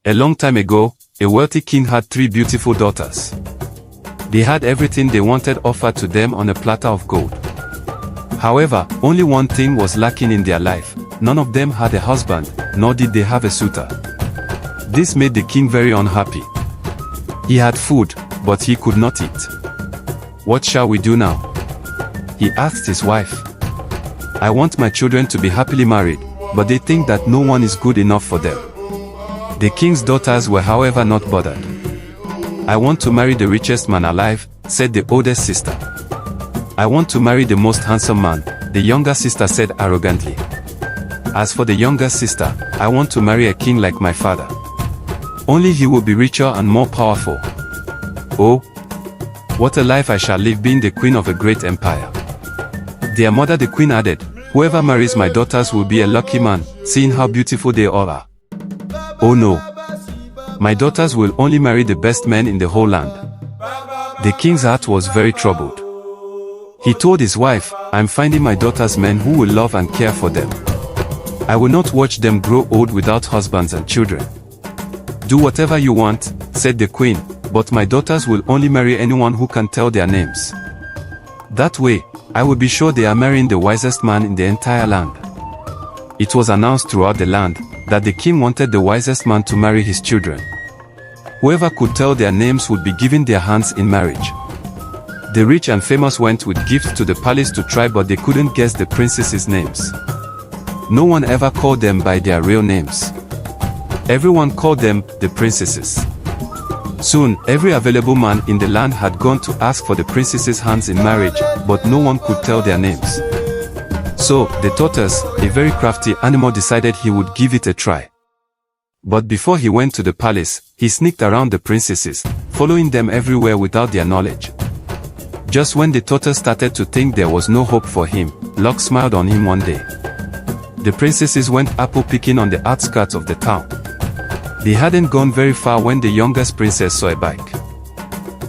A long time ago, a wealthy king had 3 beautiful daughters. They had everything they wanted offered to them on a platter of gold. However, only one thing was lacking in their life. None of them had a husband, nor did they have a suitor. This made the king very unhappy. He had food, but he could not eat. "What shall we do now?" he asked his wife. "I want my children to be happily married, but they think that no one is good enough for them." The king's daughters were however not bothered. "I want to marry the richest man alive," said the oldest sister. "I want to marry the most handsome man," the younger sister said arrogantly. "As for the younger sister, I want to marry a king like my father. Only he will be richer and more powerful. Oh, what a life I shall live being the queen of a great empire." Their mother the queen added, "Whoever marries my daughters will be a lucky man, seeing how beautiful they all are. Oh no! My daughters will only marry the best men in the whole land." The king's heart was very troubled. He told his wife, "I'm finding my daughters men who will love and care for them. I will not watch them grow old without husbands and children." "Do whatever you want," said the queen, "but my daughters will only marry anyone who can tell their names. That way, I will be sure they are marrying the wisest man in the entire land." It was announced throughout the land that the king wanted the wisest man to marry his children. Whoever could tell their names would be given their hands in marriage. The rich and famous went with gifts to the palace to try, but they couldn't guess the princesses' names. No one ever called them by their real names. Everyone called them the princesses. Soon, every available man in the land had gone to ask for the princesses' hands in marriage, but no one could tell their names. So, the tortoise, a very crafty animal, decided he would give it a try. But before he went to the palace, he sneaked around the princesses, following them everywhere without their knowledge. Just when the tortoise started to think there was no hope for him, luck smiled on him one day. The princesses went apple picking on the outskirts of the town. They hadn't gone very far when the youngest princess saw a bike.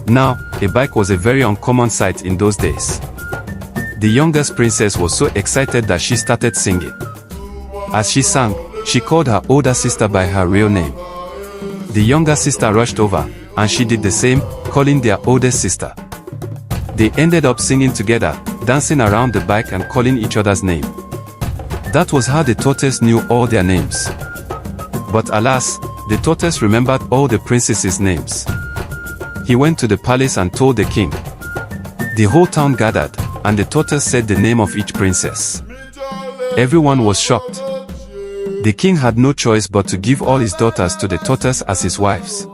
Now, a bike was a very uncommon sight in those days. The youngest princess was so excited that she started singing. As she sang, she called her older sister by her real name. The younger sister rushed over, and she did the same, calling their oldest sister. They ended up singing together, dancing around the bike and calling each other's name. That was how the tortoise knew all their names. But alas, the tortoise remembered all the princesses' names. He went to the palace and told the king. The whole town gathered, and the tortoise said the name of each princess. Everyone was shocked. The king had no choice but to give all his daughters to the tortoise as his wives.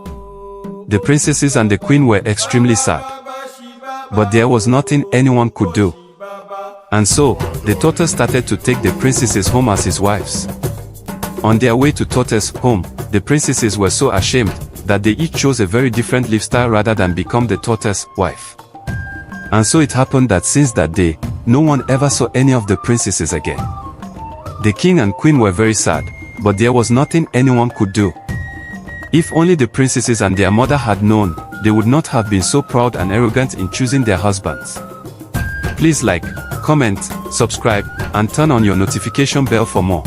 The princesses and the queen were extremely sad. But there was nothing anyone could do. And so, the tortoise started to take the princesses home as his wives. On their way to Tortoise's home, the princesses were so ashamed that they each chose a very different lifestyle rather than become the tortoise's wife. And so it happened that since that day, no one ever saw any of the princesses again. The king and queen were very sad, but there was nothing anyone could do. If only the princesses and their mother had known, they would not have been so proud and arrogant in choosing their husbands. Please like, comment, subscribe, and turn on your notification bell for more.